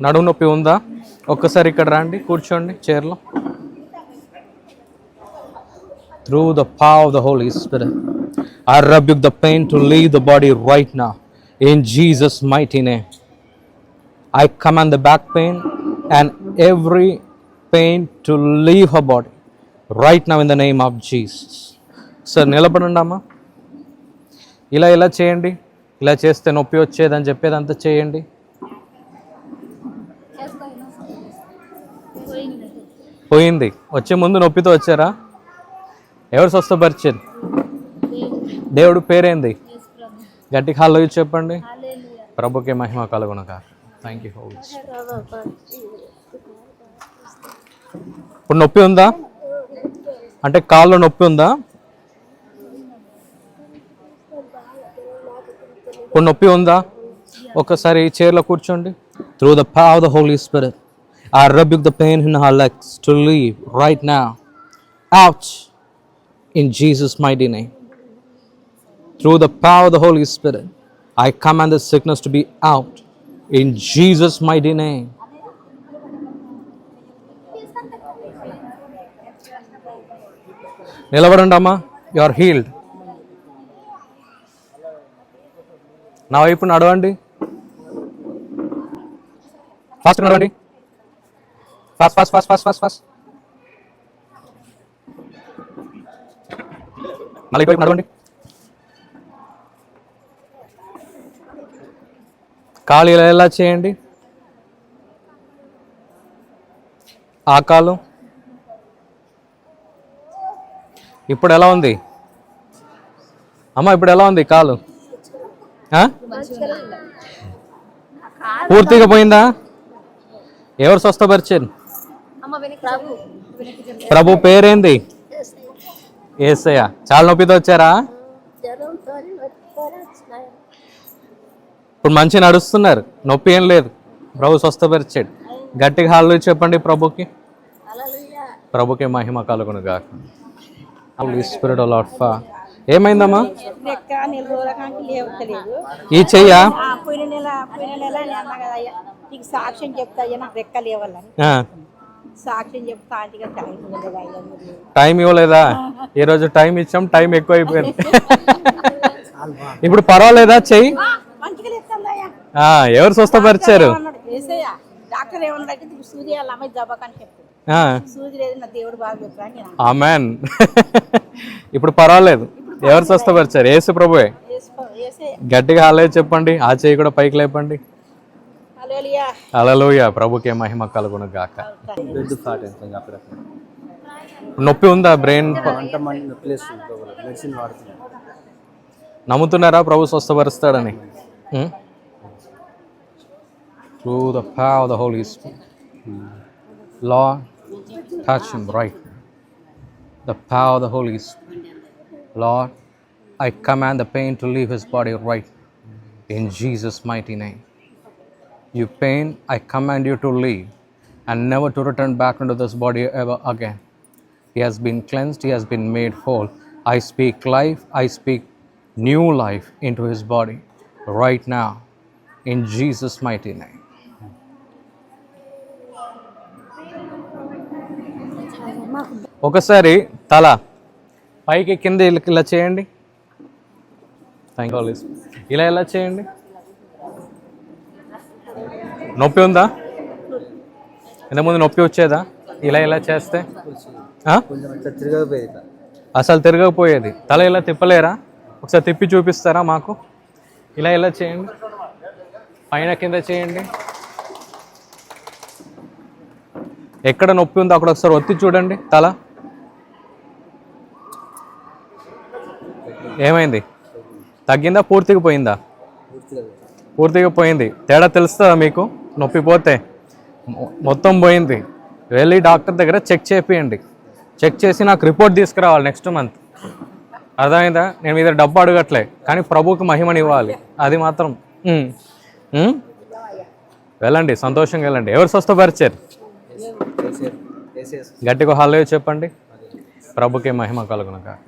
నడుము నొప్పి ఉందా? ఒక్కసారి ఇక్కడ రండి, కూర్చోండి చైర్లో. Through the power of the Holy Spirit, I rebuke the pain to leave the body right now. In Jesus' mighty name. I command the back pain and every pain to leave her body right now in the name of Jesus. Sir, నిలబడండి అమ్మా. ఇలా చేయండి. ఇలా చేస్తే నొప్పి వచ్చేదని చెప్పేదంతా చేయండి. పోయింది. వచ్చే ముందు నొప్పితో వచ్చారా? ఎవరు స్వస్థపరిచారు? దేవుడు పేరేంది? గట్టి హాల్లో చెప్పండి. ప్రభుకే మహిమ కలుగునుగాక. Thank you. ఇప్పుడు నొప్పి ఉందా? అంటే కాల్లో నొప్పి ఉందా? ఇప్పుడు నొప్పి ఉందా? ఒకసారి చైర్లో కూర్చోండి. Through the power of the Holy Spirit, I rebuke the pain in her legs to leave right now. Out in Jesus' mighty name. Through the power of the Holy Spirit, I command the sickness to be out in Jesus' mighty name. నిలబడండి అమ్మా. You are healed. నా వైపు నడవండి. Fast నడవండి. Fast fast fast fast fast fast. మళ్ళీ వైపు నడవండి. కాలు ఇలా చేయండి. ఆ కాలు ఇప్పుడు ఎలా ఉంది అమ్మ? ఇప్పుడు ఎలా ఉంది కాలు? పూర్తిగా పోయిందా? ఎవరు స్వస్థపరిచారు? ప్రభు పేరేంది? యేసయ్య. చాలా నొప్పితో వచ్చారా? ఇప్పుడు మంచి నడుస్తున్నారు, నొప్పి ఏం లేదు. ప్రభు స్వస్థపరిచాడు. గట్టిగా హాల్లో చెప్పండి ప్రభుకి. ప్రభుకి మహిమ కలుగును గాక. హోలీ స్పిరిట్ ఆఫ్ లార్డ్ ఫా. ఏమైందమ్మా? ఈ చెయ్యా? సాక్ష్యం చెప్తా, నాకు రెక్క లేవాలని సాక్ష్యం చెప్తా. టైం ఇవ్వలేదా? ఈ రోజు టైం ఇచ్చాం, టైం ఎక్కువ అయిపోయింది. ఇప్పుడు పర్వాలేదా? చెయ్యి. ఎవరు స్వస్థపరిచారు? డాక్టర్ ఏమన్నాడు? సూది అమ్మాయి జబ్బకని చెప్పాడు. సూది లేదు, నా దేవుడు బాగా చెప్పాను. ఆమేన్. ఇప్పుడు పర్వాలేదు. ఎవరు స్వస్థపరిచారు? యేసు ప్రభువే. గట్టిగా హల్లెలూయా చెప్పండి. ఆ చెయ్యి కూడా పైకి లేపండి. హల్లెలూయా. ప్రభుకే మహిమ కలుగును గాక. నొప్పి ఉందా? బ్రెయిన్ నమ్ముతున్నారా ప్రభు స్వస్థపరుస్తాడని? Through the power of the Holy Spirit, Lord, touch him right now. The power of the Holy Spirit, Lord, I command the pain to leave his body right in Jesus' mighty name. You pain, I command you to leave and never to return back into this body ever again. He has been cleansed, he has been made whole. I speak life, I speak new life into his body right now in Jesus' mighty name. ఒకసారి తల పైకి కింద ఇలా చేయండి. Thank you. ఇలా చేయండి. నొప్పి ఉందా? ఇంతకుముందు నొప్పి వచ్చేదా? ఇలా చేస్తే అసలు తిరగకపోయేది. తల ఇలా తిప్పలేరా? ఒకసారి తిప్పి చూపిస్తారా మాకు? ఇలా చేయండి. పైన కింద చేయండి. ఎక్కడ నొప్పి ఉందో అక్కడ ఒకసారి ఒత్తి చూడండి. తల ఏమైంది? తగ్గిందా? పూర్తిగా పోయిందా? పూర్తిగా పోయింది. తేడా తెలుస్తుందా మీకు? నొప్పి పోతే మొత్తం పోయింది. వెళ్ళి డాక్టర్ దగ్గర చెక్ చేపియండి. చెక్ చేసి నాకు రిపోర్ట్ తీసుకురావాలి నెక్స్ట్ మంత్. అర్థమైందా? నేను మీ దగ్గర డబ్బు అడగట్లే, కానీ ప్రభువుకి మహిమని ఇవ్వాలి. అది మాత్రం వెళ్ళండి, సంతోషంగా వెళ్ళండి. ఎవరు స్వస్థపరిచారు? గట్టిగా హల్లెలూయా చెప్పండి. ప్రభుకే మహిమ కలుగును గాక.